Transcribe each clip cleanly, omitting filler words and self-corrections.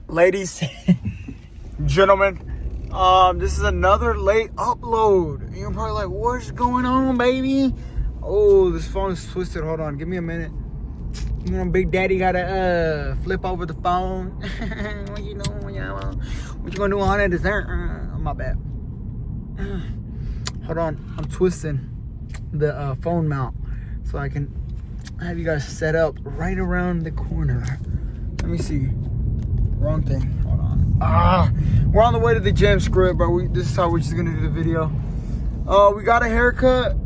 ladies, gentlemen, this is another late upload. You're probably like, what's going on, baby? Oh, this phone is twisted. Hold on, give me a minute. You know, Big Daddy gotta flip over the phone. What you doing, y'all? What you gonna do on that dessert? Oh, my bad. Hold on, I'm twisting the phone mount so I can have you guys set up right around the corner. Let me see. Wrong thing. Hold on. We're on the way to the gym. Screw it, bro. This is how we're just gonna do the video. We got a haircut.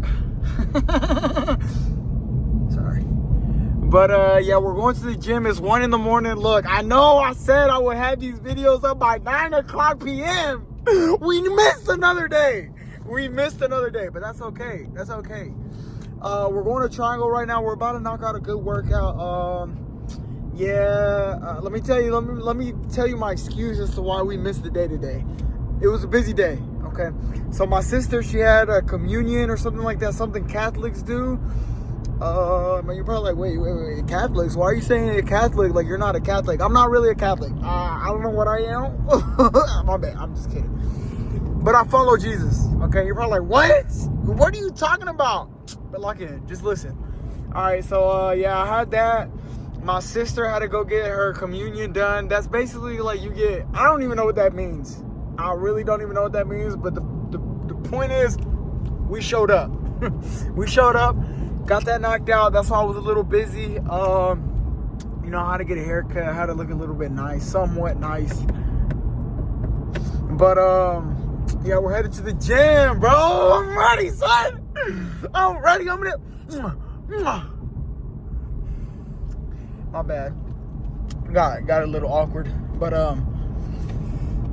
Sorry. But yeah, we're going to the gym. It's 1 in the morning. Look, I know I said I would have these videos up by 9 o'clock p.m. We missed another day. But that's okay. That's okay. We're going to Triangle right now. We're about to knock out a good workout. Let me tell you my excuse as to why we missed the day today. It was a busy day. Okay, so my sister, she had a communion or something like that, something Catholics do. You're probably like, wait, Catholics? Why are you saying you're Catholic like you're not a Catholic? I'm not really a Catholic. I don't know what I am. My bad. I'm just kidding. But I follow Jesus. Okay, you're probably like, what? What are you talking about? But lock in. Just listen. All right. So yeah, I had that. My sister had to go get her communion done. That's basically like I don't even know what that means. I really don't even know what that means. But the point is, we showed up. We showed up. Got that knocked out. That's why I was a little busy. You know, how to get a haircut. How to look a little bit nice. Somewhat nice. But, yeah, we're headed to the gym, bro. I'm ready, son. I'm ready. I'm gonna... My bad. Got a little awkward. But,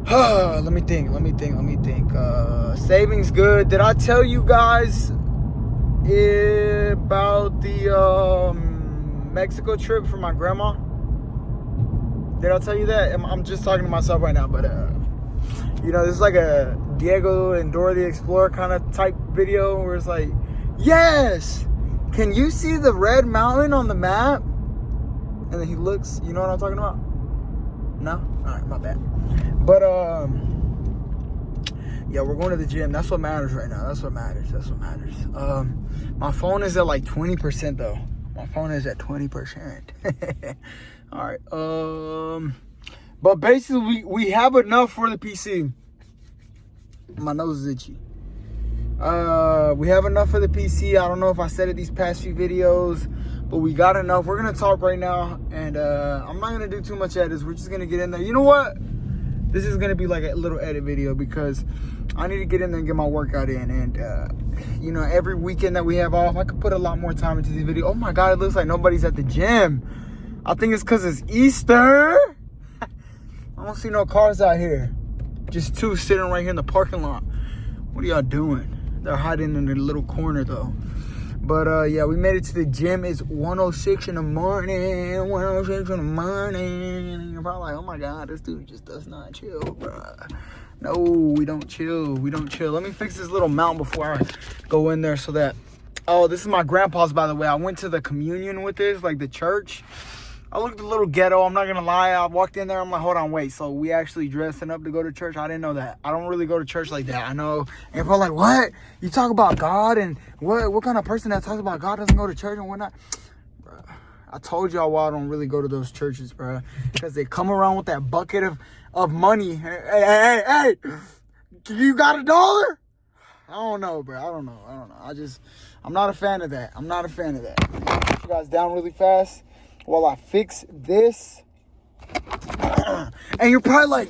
let me think. Savings good. Did I tell you guys about the Mexico trip for my grandma? Did I tell you that? I'm just talking to myself right now, but you know, this is like a Diego and Dora the Explorer kind of type video where it's like, yes, can you see the red mountain on the map? And then he looks, you know what I'm talking about? No? Alright, my bad. But yeah, we're going to the gym. That's what matters right now. That's what matters. My phone is at like 20% though. My phone is at 20%. All right. But basically, we have enough for the PC. My nose is itchy. We have enough for the PC. I don't know if I said it these past few videos, but we got enough. We're gonna talk right now, and I'm not gonna do too much edits. We're just gonna get in there. You know what? This is gonna be like a little edit video because I need to get in there and get my workout in. And you know, every weekend that we have off, I could put a lot more time into these videos. Oh my God, it looks like nobody's at the gym. I think it's because it's Easter. I don't see no cars out here. Just two sitting right here in the parking lot. What are y'all doing? They're hiding in the little corner though. But yeah, we made it to the gym. It's 1:06 in the morning. 1:06 in the morning. You're probably like, oh my God, this dude just does not chill, bro. No, we don't chill. Let me fix this little mount before I go in there so that... Oh, this is my grandpa's, by the way. I went to the communion with this, like the church. I looked a little ghetto. I'm not going to lie. I walked in there. I'm like, hold on, wait. So we actually dressing up to go to church? I didn't know that. I don't really go to church like that. I know. And people are like, what? You talk about God? And what kind of person that talks about God doesn't go to church and whatnot? Bruh, I told y'all why I don't really go to those churches, bro. Because they come around with that bucket of money. Hey. You got $1? I don't know, bro. I don't know. I'm not a fan of that. Put you guys down really fast while I fix this. And you're probably like,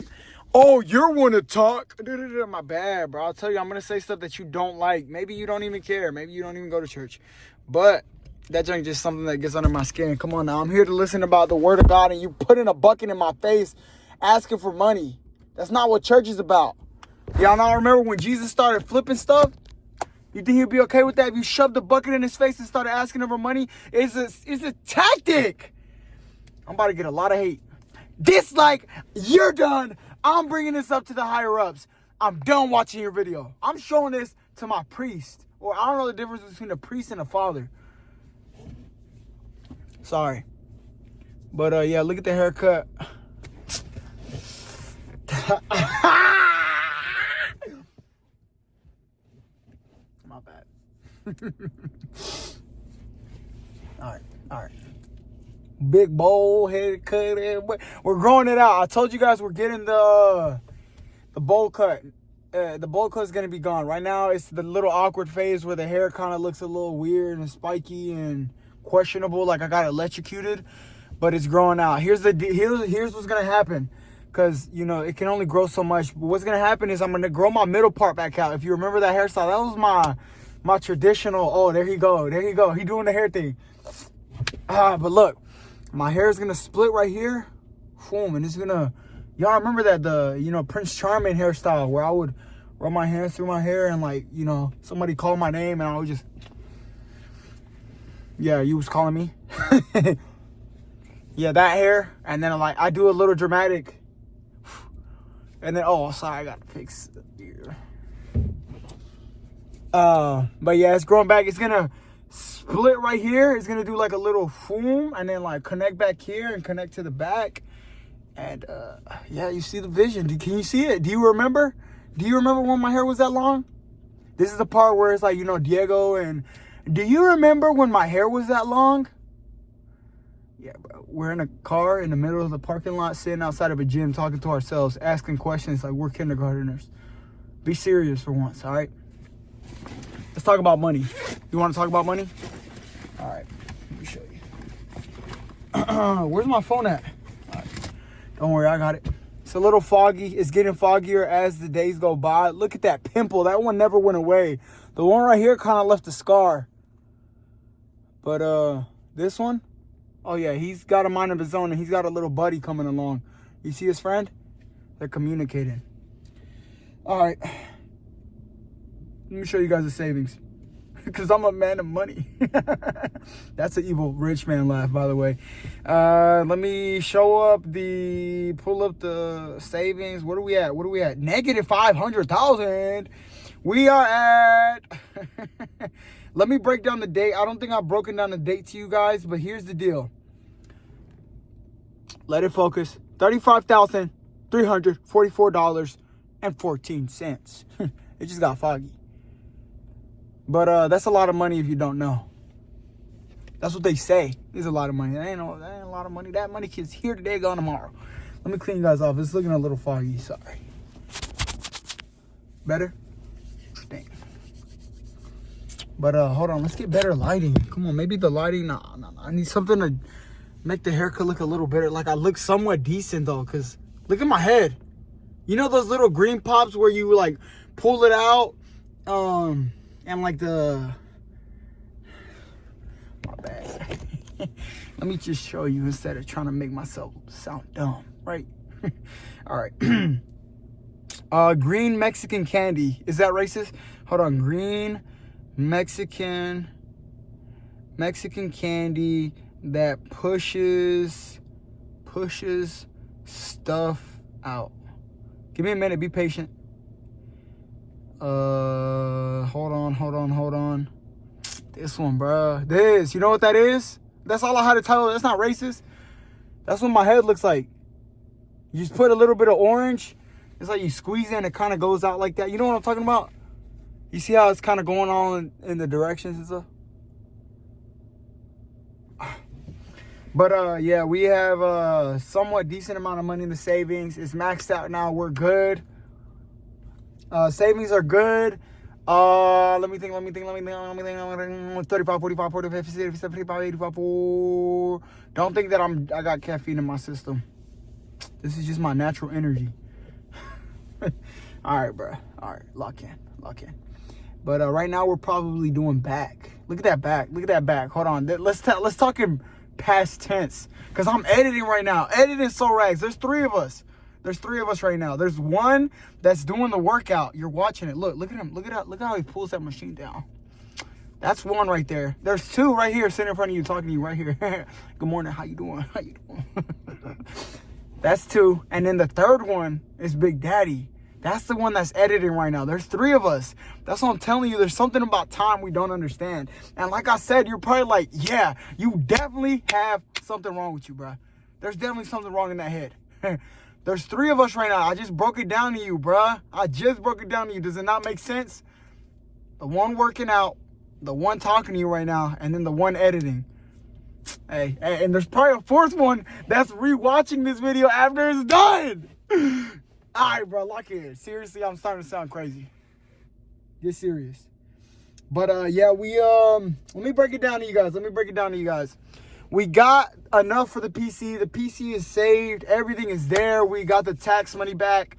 oh, you're one to talk. My bad, bro. I'll tell you, I'm going to say stuff that you don't like. Maybe you don't even care. Maybe you don't even go to church. But that junk just something that gets under my skin. Come on now. I'm here to listen about the word of God, and you putting a bucket in my face asking for money. That's not what church is about. Y'all not remember when Jesus started flipping stuff? You think he'd be okay with that if you shoved the bucket in his face and started asking him for money? It's a tactic. I'm about to get a lot of hate. Dislike, you're done. I'm bringing this up to the higher ups. I'm done watching your video. I'm showing this to my priest. Or I don't know the difference between a priest and a father. Sorry. But yeah, look at the haircut. My bad. All right. Big bowl head cut. We're growing it out. I told you guys we're getting the bowl cut. The bowl cut is gonna be gone. Right now, it's the little awkward phase where the hair kind of looks a little weird and spiky and questionable, like I got electrocuted. But it's growing out. Here's what's gonna happen, because it can only grow so much. But what's gonna happen is I'm gonna grow my middle part back out. If you remember that hairstyle, that was my traditional. Oh, there you go. He doing the hair thing. But look, my hair is gonna split right here, boom, and it's gonna. Y'all remember that the Prince Charming hairstyle where I would run my hands through my hair and somebody called my name and I would just. Yeah, you was calling me. Yeah, that hair, and then I do a little dramatic, and then sorry, I gotta fix the ear. But yeah, it's growing back. It's gonna split right here. It's gonna do like a little foom, and then connect back here and connect to the back. And yeah, you see the vision. Can you see it? Do you remember? Do you remember when my hair was that long? This is the part where it's Diego, and do you remember when my hair was that long? Yeah, bro. We're in a car in the middle of the parking lot, sitting outside of a gym, talking to ourselves, asking questions like we're kindergartners. Be serious for once, all right? Let's talk about money. You want to talk about money? All right, let me show you. Where's my phone at? All right. Don't worry, I got it. It's a little foggy. It's getting foggier as the days go by. Look at that pimple. That one never went away. The one right here kind of left a scar. But this one, oh yeah, he's got a mind of his own, and he's got a little buddy coming along. You see his friend? They're communicating. All right. Let me show you guys the savings. Because I'm a man of money. That's an evil rich man laugh, by the way. Let me pull up the savings. What are we at? Negative 500,000. We are at... Let me break down the date. I don't think I've broken down the date to you guys, but here's the deal. Let it focus. $35,344.14. It just got foggy. But that's a lot of money if you don't know. That's what they say. It's a lot of money. That ain't a lot of money. That money is here today, gone tomorrow. Let me clean you guys off. It's looking a little foggy. Sorry. Better? Dang. But hold on. Let's get better lighting. Come on. Maybe the lighting. Nah. I need something to make the haircut look a little better. I look somewhat decent though. Because look at my head. You know those little green pops where you pull it out? And my bad. Let me just show you instead of trying to make myself sound dumb, right? All right. Green Mexican candy. Is that racist? Hold on. Green Mexican candy that pushes stuff out. Give me a minute. Be patient. Hold on. This one, bruh. This. You know what that is? That's all I had to tell you. That's not racist. That's what my head looks like. You just put a little bit of orange. It's like you squeeze it and it kind of goes out like that. You know what I'm talking about? You see how it's kind of going on in the directions and stuff? But yeah, we have a somewhat decent amount of money in the savings. It's maxed out now. We're good. Savings are good. Let me think. 35, 45, 45, 50, 60, 75, 85, 4. Don't think that I got caffeine in my system. This is just my natural energy. All right, bro. All right, lock in. But right now we're probably doing back. Look at that back. Hold on. Let's talk in past tense, because I'm editing right now. Editing Sollracz. There's three of us right now. There's one that's doing the workout. You're watching it. Look at him. Look how he pulls that machine down. That's one right there. There's two right here sitting in front of you, talking to you right here. Good morning. How you doing? That's two. And then the third one is Big Daddy. That's the one that's editing right now. There's three of us. That's what I'm telling you. There's something about time we don't understand. And like I said, you're probably like, yeah, you definitely have something wrong with you, bro. There's definitely something wrong in that head. There's 3 of us right now. I just broke it down to you, bruh. I just broke it down to you. Does it not make sense? The one working out, the one talking to you right now, and then the one editing. Hey, and there's probably a 4th one that's rewatching this video after it's done. All right, bro, lock in. Seriously, I'm starting to sound crazy. Get serious. But yeah, we let me break it down to you guys. We got enough for the PC. The PC is saved. Everything is there. We got the tax money back.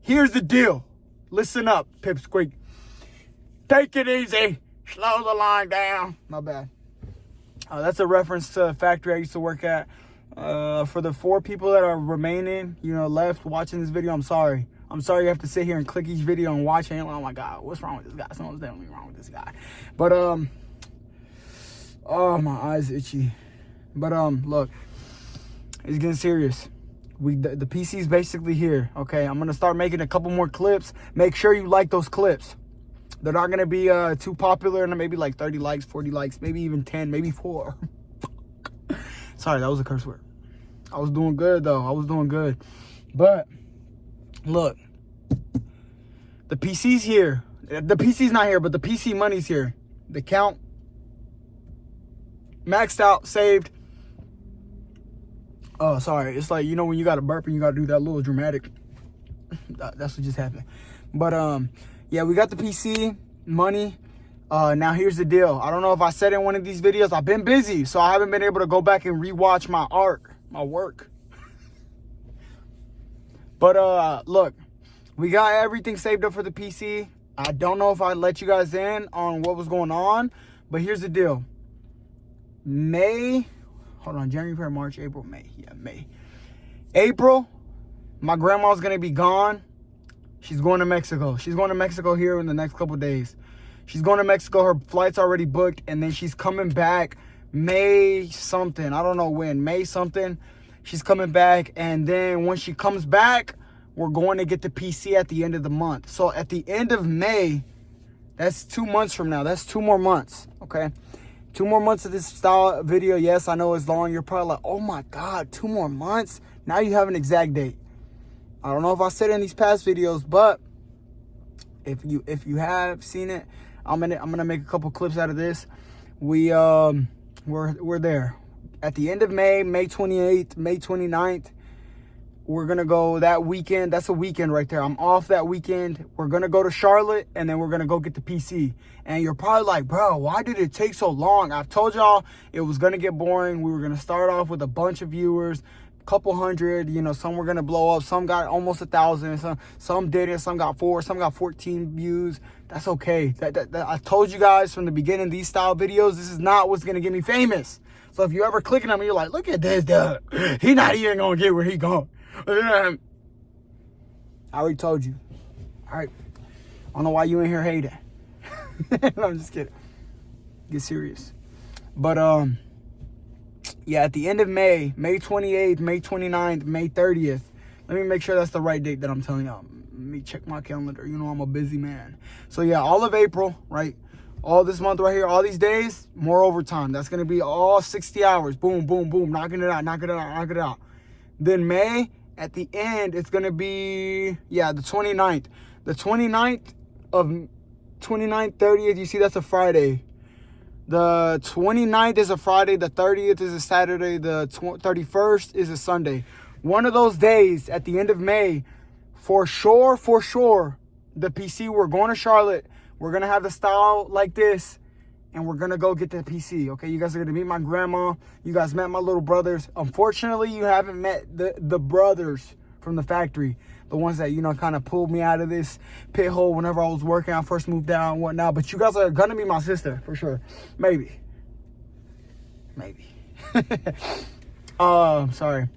Here's the deal. Listen up, Pipsqueak. Take it easy. Slow the line down. My bad. That's a reference to a factory I used to work at. For the 4 people that are remaining, left watching this video, I'm sorry. I'm sorry you have to sit here and click each video and watch it. Oh my God, what's wrong with this guy? Something's definitely wrong with this guy. But oh, my eyes itchy. But look, it's getting serious. The PC's basically here. Okay, I'm gonna start making a couple more clips. Make sure you like those clips. They're not gonna be too popular, and maybe like 30 likes, 40 likes, maybe even 10, maybe 4. Sorry, that was a curse word. I was doing good though. I was doing good. But look, the PC's here. The PC's not here, but the PC money's here. The count maxed out, saved. Oh, sorry. It's like, when you got to burp and you got to do that little dramatic. That's what just happened. But yeah, we got the PC money. Now here's the deal. I don't know if I said in one of these videos, I've been busy, so I haven't been able to go back and rewatch my work. But look, we got everything saved up for the PC. I don't know if I let you guys in on what was going on, but here's the deal. January, February, March, April, May. Yeah, May. April, my grandma's going to be gone. She's going to Mexico. She's going to Mexico here in the next couple days. She's going to Mexico. Her flight's already booked, and then she's coming back May something. I don't know when. May something. She's coming back, and then when she comes back, we're going to get the PC at the end of the month. So at the end of May, that's 2 months from now. That's 2 more months, okay? 2 more months of this style video. Yes, I know it's long. You're probably like, oh my God, 2 more months? Now you have an exact date. I don't know if I said it in these past videos, but if you have seen it, I'm gonna make a couple clips out of this. We're there. At the end of May, May 28th, May 29th, we're gonna go that weekend. That's a weekend right there. I'm off that weekend. We're gonna go to Charlotte, and then we're gonna go get the PC. And you're probably like, bro, why did it take so long? I've told y'all it was gonna get boring. We were gonna start off with a bunch of viewers, couple hundred, some were gonna blow up, some got almost 1,000, some didn't, some got 4, some got 14 views. That's okay. That I told you guys from the beginning, these style videos, this is not what's gonna get me famous. So if you ever clicking on me, you're like, look at this dude, he not even gonna get where he going. I already told you. All right, I don't know why you in here hating. No, I'm just kidding. Get serious. But yeah, at the end of May, May 28th, May 29th, May 30th. Let me make sure that's the right date that I'm telling y'all. Let me check my calendar. I'm a busy man. So yeah, all of April, right? All this month right here, all these days, more overtime. That's going to be all 60 hours. Boom, boom, boom. Knocking it out, knocking it out, knocking it out. Then May, at the end, it's going to be, yeah, the 29th. The 29th, 30th, you see that's a Friday. The 29th is a Friday, the 30th is a Saturday, the 31st is a Sunday. One of those days at the end of May, for sure, the PC, we're going to Charlotte. We're going to have the style like this, and we're going to go get the PC, okay? You guys are going to meet my grandma. You guys met my little brothers. Unfortunately, you haven't met the brothers from the factory. The ones that, kind of pulled me out of this pit hole whenever I was working. I first moved down and whatnot. But you guys are going to be my sister, for sure. Maybe. Sorry.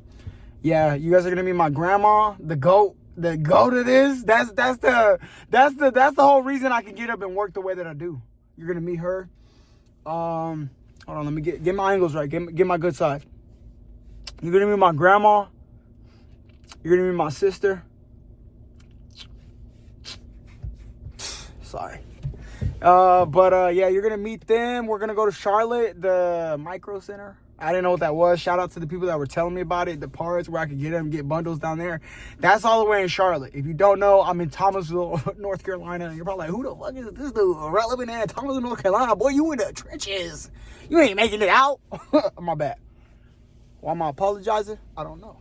Yeah, you guys are going to be my grandma, the goat. The goat of this. That's the whole reason I can get up and work the way that I do. You're going to meet her. Hold on, let me get my angles right. Get my good side. You're going to meet my grandma. You're going to meet my sister. Sorry. Yeah, you're going to meet them. We're going to go to Charlotte, the Micro Center. I didn't know what that was. Shout out to the people that were telling me about it, the parts where I could get them, get bundles down there. That's all the way in Charlotte. If you don't know, I'm in Thomasville, North Carolina. You're probably like, who the fuck is this dude? Relevant in Thomasville, North Carolina. Boy, you in the trenches. You ain't making it out. My bad. Why am I apologizing? I don't know.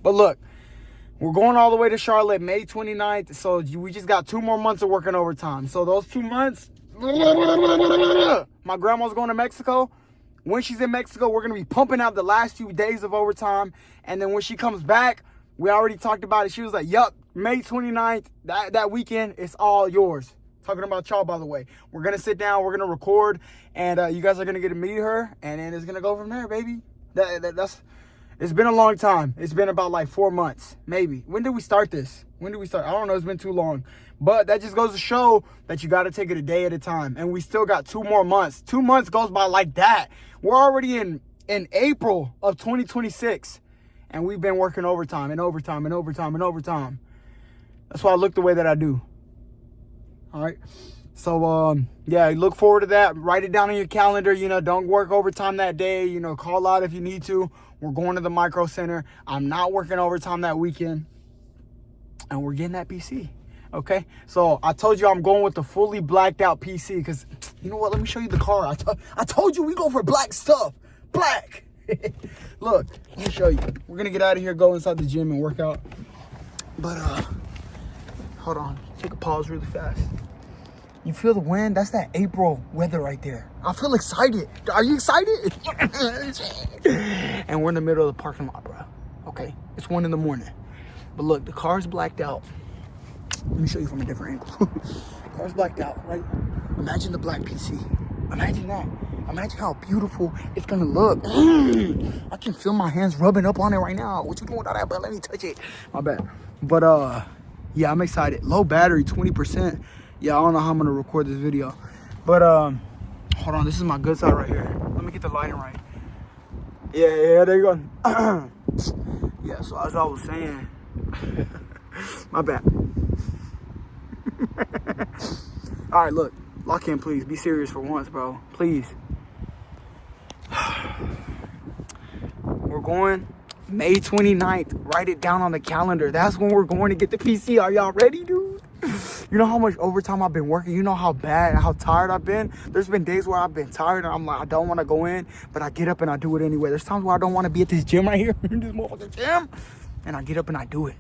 But look, we're going all the way to Charlotte, May 29th. So we just got 2 more months of working overtime. So those 2 months, my grandma's going to Mexico. When she's in Mexico, we're going to be pumping out the last few days of overtime. And then when she comes back, we already talked about it. She was like, yup, May 29th, that weekend, it's all yours. Talking about y'all, by the way. We're going to sit down, we're going to record, and you guys are going to get to meet her. And then it's going to go from there, baby. It's been a long time. It's been about like 4 months, maybe. When did we start this? I don't know. It's been too long. But that just goes to show that you got to take it a day at a time. And we still got 2 more months. 2 months goes by like that. We're already in April of 2026. And we've been working overtime and overtime and overtime and overtime. That's why I look the way that I do. All right. So, yeah, look forward to that. Write it down on your calendar. You know, don't work overtime that day. You know, call out if you need to. We're going to the Micro Center. I'm not working overtime that weekend. And we're getting that PC. Okay? So, I told you I'm going with the fully blacked out PC. Because, you know what? Let me show you the car. I told you we go for black stuff. Black. Look, let me show you. We're going to get out of here, go inside the gym and work out. But, hold on. Take a pause really fast. You feel the wind? That's that April weather right there. I feel excited. Are you excited? And we're in the middle of the parking lot, bro. Okay, it's 1 a.m. But look, the car's blacked out. Let me show you from a different angle. The car's blacked out, right? Imagine the black PC. Imagine that. Imagine how beautiful it's gonna look. I can feel my hands rubbing up on it right now. What you doing with that? But let me touch it. My bad. But yeah, I'm excited. Low battery, 20%. Yeah, I don't know how I'm gonna record this video. But hold on, this is my good side right here. Let me get the lighting right. Yeah, there you go. Yeah, so as I was saying, my bad. All right, look, lock in, please. Be serious for once, bro. Please. We're going May 29th. Write it down on the calendar. That's when we're going to get the PC. Are y'all ready, dude? You know how much overtime I've been working? You know how tired I've been? There's been days where I've been tired and I'm like, I don't want to go in, but I get up and I do it anyway. There's times where I don't want to be at this gym right here, this motherfucking gym, and I get up and I do it.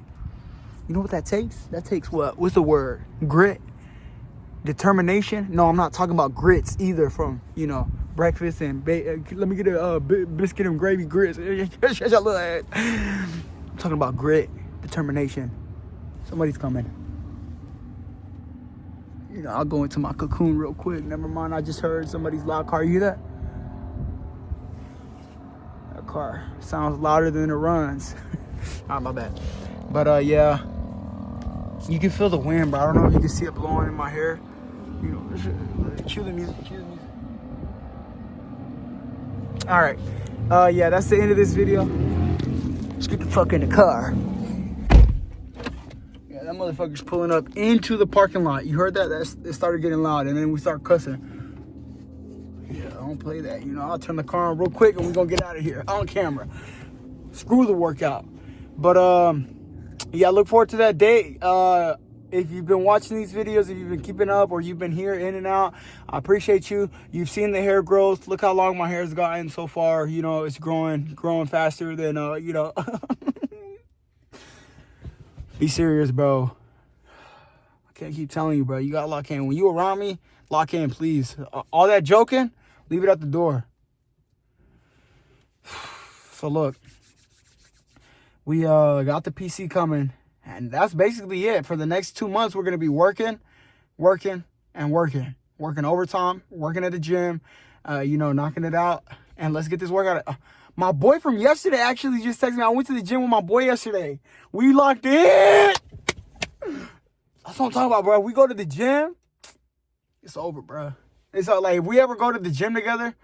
You know what that takes? That takes what? What's the word? Grit. Determination. No, I'm not talking about grits either from, you know, breakfast and let me get a biscuit and gravy grits. I'm talking about grit, determination. Somebody's coming. You know, I'll go into my cocoon real quick. Never mind, I just heard somebody's loud car. You hear that? That car sounds louder than it runs. Not my bad. But yeah, you can feel the wind, bro. I don't know if you can see it blowing in my hair. You know, cue the music, cue the music. All right. Yeah, that's the end of this video. Let's get the fuck in the car. Yeah, that motherfucker's pulling up into the parking lot. You heard that? It started getting loud, and then we start cussing. Yeah, I don't play that. You know, I'll turn the car on real quick, and we're gonna get out of here on camera. Screw the workout. But yeah, I look forward to that day. If you've been watching these videos, if you've been keeping up or you've been here in and out, I appreciate you. You've seen the hair growth. Look how long my hair's gotten so far. You know, it's growing faster than, you know. Be serious, bro. I can't keep telling you, bro. You got to lock in. When you around me, lock in, please. All that joking, leave it at the door. So, look. We got the PC coming. And that's basically it. For the next 2 months, we're going to be working overtime, working at the gym, you know, knocking it out. And let's get this workout. My boy from yesterday actually just texted me. I went to the gym with my boy yesterday. We locked in. That's what I'm talking about, bro. We go to the gym, it's over, bro. It's like, if we ever go to the gym together,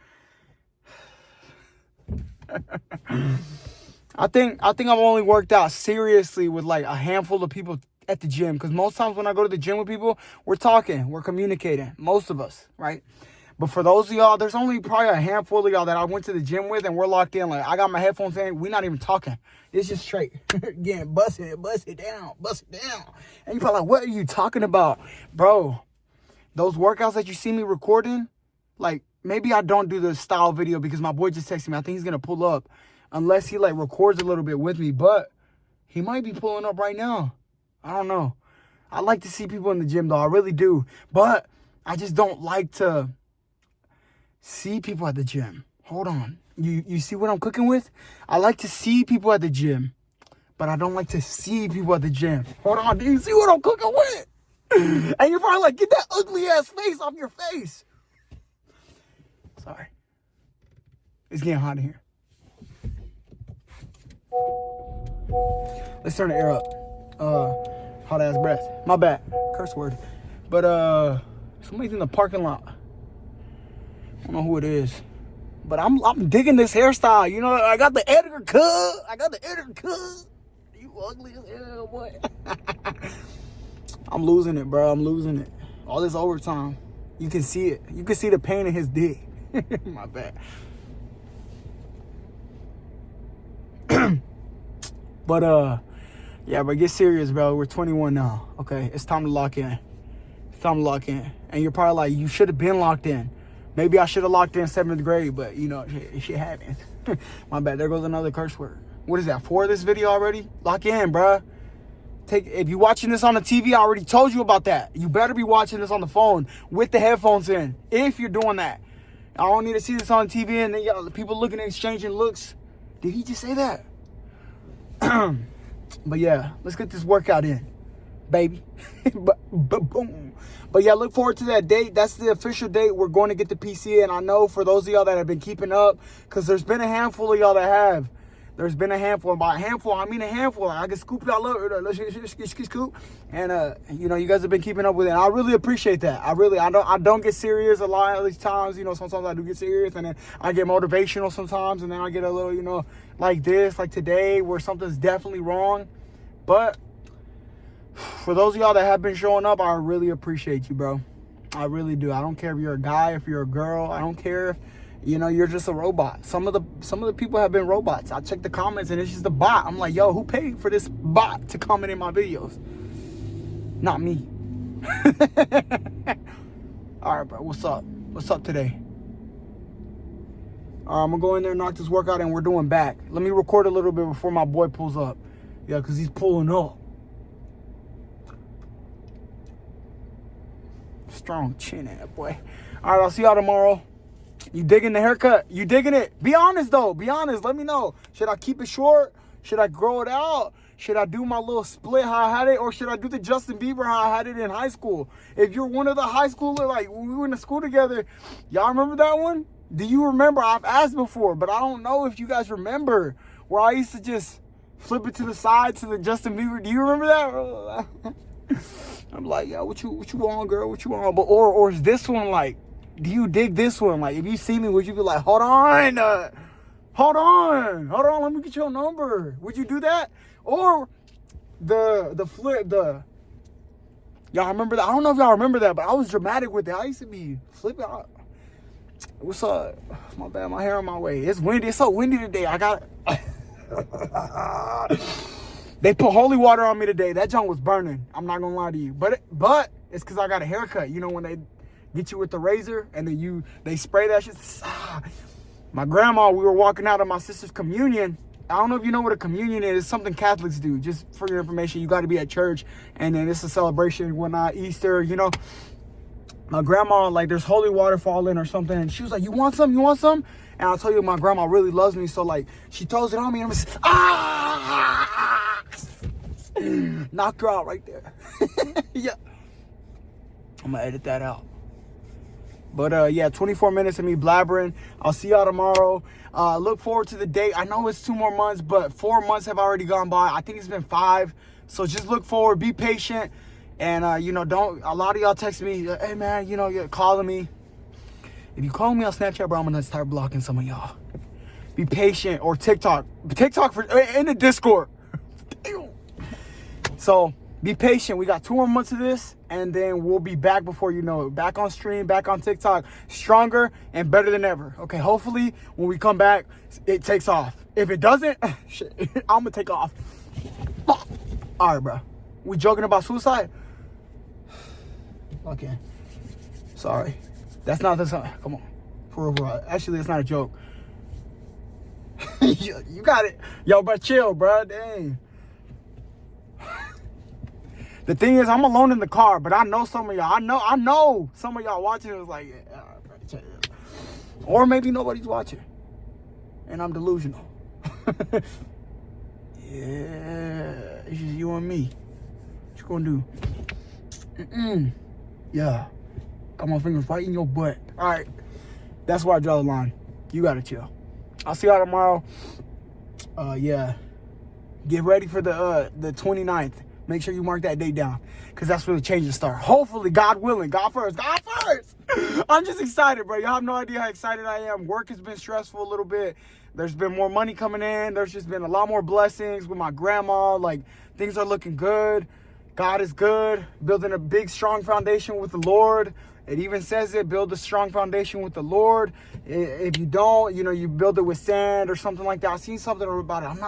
I think I've only worked out seriously with like a handful of people at the gym. Because most times when I go to the gym with people, we're talking, we're communicating. Most of us, right? But for those of y'all, there's only probably a handful of y'all that I went to the gym with and we're locked in. Like, I got my headphones in. We're not even talking. It's just straight. Again, bust it down. And you're probably like, what are you talking about? Bro, those workouts that you see me recording, like, maybe I don't do the style video because my boy just texted me. I think he's going to pull up unless he, like, records a little bit with me. But he might be pulling up right now. I don't know. I like to see people in the gym, though. I really do. But I just don't like to see people at the gym. Hold on. You see what I'm cooking with? I like to see people at the gym, but I don't like to see people at the gym. Hold on. Do you see what I'm cooking with? And you're probably like, get that ugly ass face off your face. Sorry. It's getting hot in here. Let's turn the air up. Hot ass breath. My bad. Curse word. But somebody's in the parking lot. I don't know who it is. But I'm digging this hairstyle. You know, I got the Edgar cut. You ugly as hell, boy. I'm losing it, bro. I'm losing it. All this overtime. You can see it. You can see the pain in his dick. My bad. But yeah, but get serious, bro. We're 21 now. Okay, it's time to lock in. And you're probably like, you should have been locked in. Maybe I should have locked in 7th grade, but you know, shit happens. My bad. There goes another curse word. What is that? 4 of this video already? Lock in, bruh. If you're watching this on the TV, I already told you about that. You better be watching this on the phone with the headphones in. If you're doing that, I don't need to see this on TV and then y'all people looking and exchanging looks. Did he just say that? But yeah, let's get this workout in, baby. Boom. But yeah, look forward to that date. That's the official date. We're going to get the PC in. I know for those of y'all that have been keeping up, because there's been a handful of y'all that have. There's been a handful. And by a handful, I mean a handful. I can scoop y'all up. Let's scoop. And you know, you guys have been keeping up with it. And I really appreciate that. I don't get serious a lot of these times. You know, sometimes I do get serious, and then I get motivational sometimes, and then I get a little, you know, like this, like today, where something's definitely wrong. But for those of y'all that have been showing up, I really appreciate you, bro. I really do. I don't care if you're a guy, if you're a girl. I don't care if, you know, you're just a robot. Some of the people have been robots. I check the comments and it's just a bot. I'm like, yo, who paid for this bot to comment in my videos? Not me. All right, bro. What's up? What's up today? All right, I'm going to go in there and knock this workout and we're doing back. Let me record a little bit before my boy pulls up. Yeah, because he's pulling up. Strong chin in that boy. All right, I'll see y'all tomorrow. You digging the haircut? You digging it? Be honest, though. Be honest. Let me know. Should I keep it short? Should I grow it out? Should I do my little split how I had it? Or should I do the Justin Bieber how I had it in high school? If you're one of the high schoolers, like, we went to school together. Y'all remember that one? Do you remember? I've asked before, but I don't know if you guys remember. Where I used to just flip it to the side to the Justin Bieber. Do you remember that? I'm like, yo, what you want, girl? What you want? But or is this one like, do you dig this one? Like, if you see me, would you be like, hold on, let me get your number? Would you do that? Or the flip, y'all remember that? I don't know if y'all remember that, but I was dramatic with it. I used to be flipping out. What's up? My bad, my hair on my way. It's windy. It's so windy today. I got They put holy water on me today. That junk was burning. I'm not gonna lie to you. But it's because I got a haircut. You know, when they get you with the razor and then they spray that shit. My grandma, we were walking out of my sister's communion. I don't know if you know what a communion is. It's something Catholics do. Just for your information, you got to be at church. And then it's a celebration, whatnot, Easter, you know. My grandma, like, there's holy water falling or something. And she was like, you want some? You want some? And I'll tell you, my grandma really loves me. So, like, she throws it on me and I'm just, knocked her out right there. Yeah. I'm going to edit that out. But, yeah, 24 minutes of me blabbering. I'll see y'all tomorrow. Look forward to the date. I know it's 2 more months, but 4 months have already gone by. I think it's been 5. So just look forward. Be patient. And, you know, a lot of y'all text me, hey, man, you know, you're calling me. If you call me on Snapchat, bro, I'm going to start blocking some of y'all. Be patient. Or TikTok. TikTok in the Discord. Damn. So, be patient. We got 2 more months of this, and then we'll be back before you know it. Back on stream, back on TikTok, stronger and better than ever. Okay, hopefully when we come back, it takes off. If it doesn't, shit, I'm gonna take off. All right, bro. We joking about suicide? Okay. Sorry. That's not the song. Come on. For real. Actually, it's not a joke. You got it. Yo, bro, chill, bro. Dang. The thing is, I'm alone in the car, but I know some of y'all. I know some of y'all watching it was like, yeah, bro, chill. Or maybe nobody's watching, and I'm delusional. Yeah, it's just you and me. What you gonna do? Yeah. Got my fingers right in your butt. All right. That's where I draw the line. You gotta chill. I'll see y'all tomorrow. Yeah. Get ready for the 29th. Make sure you mark that date down, because that's where the changes start. Hopefully, God willing. God first. God first. I'm just excited, bro. Y'all have no idea how excited I am. Work has been stressful a little bit. There's been more money coming in. There's just been a lot more blessings with my grandma. Like, things are looking good. God is good. Building a big, strong foundation with the Lord. It even says it, build a strong foundation with the Lord. If you don't, you build it with sand or something like that. I seen something about it. I'm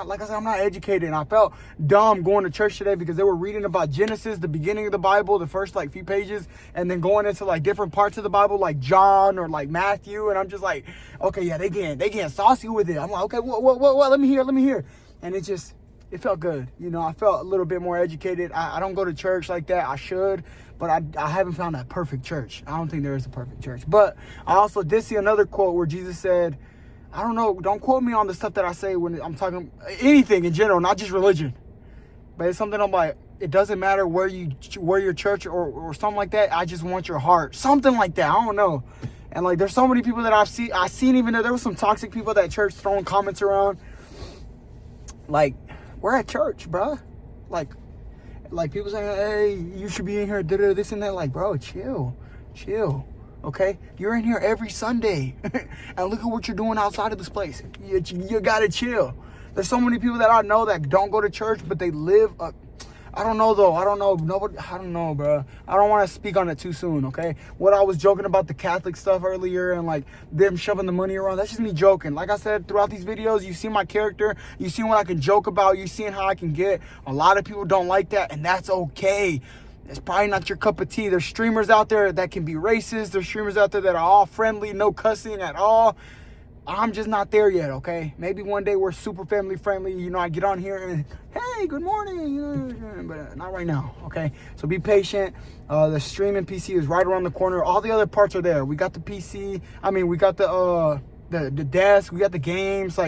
not educated. And I felt dumb going to church today because they were reading about Genesis, the beginning of the Bible, the first few pages, and then going into different parts of the Bible, like John or Matthew. And I'm just like, okay, yeah, they getting saucy with it. I'm like, okay, what? Let me hear. And it felt good. I felt a little bit more educated. I don't go to church like that. I should, but I haven't found that perfect church. I don't think there is a perfect church. But I also did see another quote where Jesus said, I don't know, don't quote me on the stuff that I say when I'm talking anything in general, not just religion. But it's something I'm like, it doesn't matter where your church or something like that. I just want your heart. Something like that. I don't know. And there's so many people that I've seen even though there was some toxic people at church throwing comments around. We're at church, bruh. Like people saying, hey, you should be in here, this and that. Bro, chill. Okay? You're in here every Sunday. And look at what you're doing outside of this place. You gotta chill. There's so many people that I know that don't go to church, but they live I don't know, though. I don't know, bro. I don't want to speak on it too soon, okay? What I was joking about the Catholic stuff earlier and, them shoving the money around, that's just me joking. Like I said, throughout these videos, you see my character. You see what I can joke about. You seeing how I can get. A lot of people don't like that, and that's okay. It's probably not your cup of tea. There's streamers out there that can be racist. There's streamers out there that are all friendly, no cussing at all. I'm just not there yet, okay? Maybe one day we're super family friendly. I get on here and, hey, good morning. But not right now, okay? So be patient. The streaming PC is right around the corner. All the other parts are there. We got the PC. We got the desk. We got the games.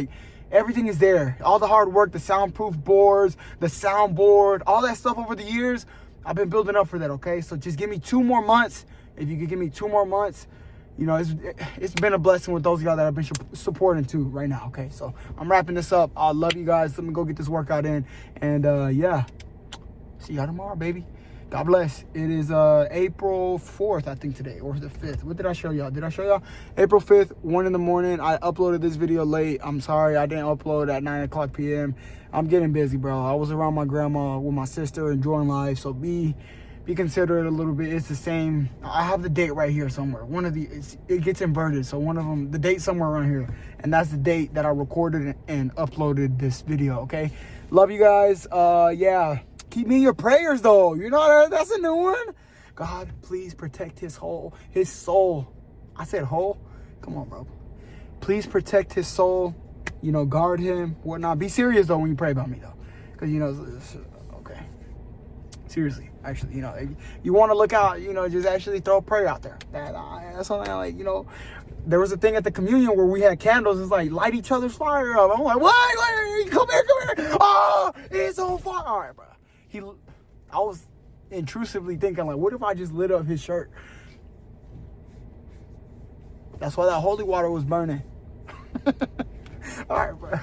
Everything is there. All the hard work, the soundproof boards, the soundboard, all that stuff over the years, I've been building up for that, okay? So just give me 2 more months. If you could give me 2 more months, it's been a blessing with those of y'all that I've been supporting too right now, okay? So I'm wrapping this up. I love you guys. Let me go get this workout in. And yeah, see y'all tomorrow, baby. God bless. It is April 4th, I think, today, or the 5th. What did I show y'all? Did I show y'all? April 5th, 1 in the morning. I uploaded this video late. I'm sorry I didn't upload at 9 o'clock p.m. I'm getting busy, bro. I was around my grandma with my sister, enjoying life. So be considerate a little bit. It's the same. I have the date right here somewhere. It gets inverted. So one of them, the date somewhere around here. And that's the date that I recorded and uploaded this video, okay? Love you guys. Yeah. Keep me in your prayers, though. That's a new one. God, please protect his soul. I said whole? Come on, bro. Please protect his soul. Guard him, whatnot. Be serious, though, when you pray about me, though. Because, okay. Seriously. Actually, you want to look out, just actually throw a prayer out there. That's something there was a thing at the communion where we had candles. It's light each other's fire up. I'm like, what? Come here. Oh, it's on fire. All right, bro. I was intrusively thinking, what if I just lit up his shirt? That's why that holy water was burning. All right, bro.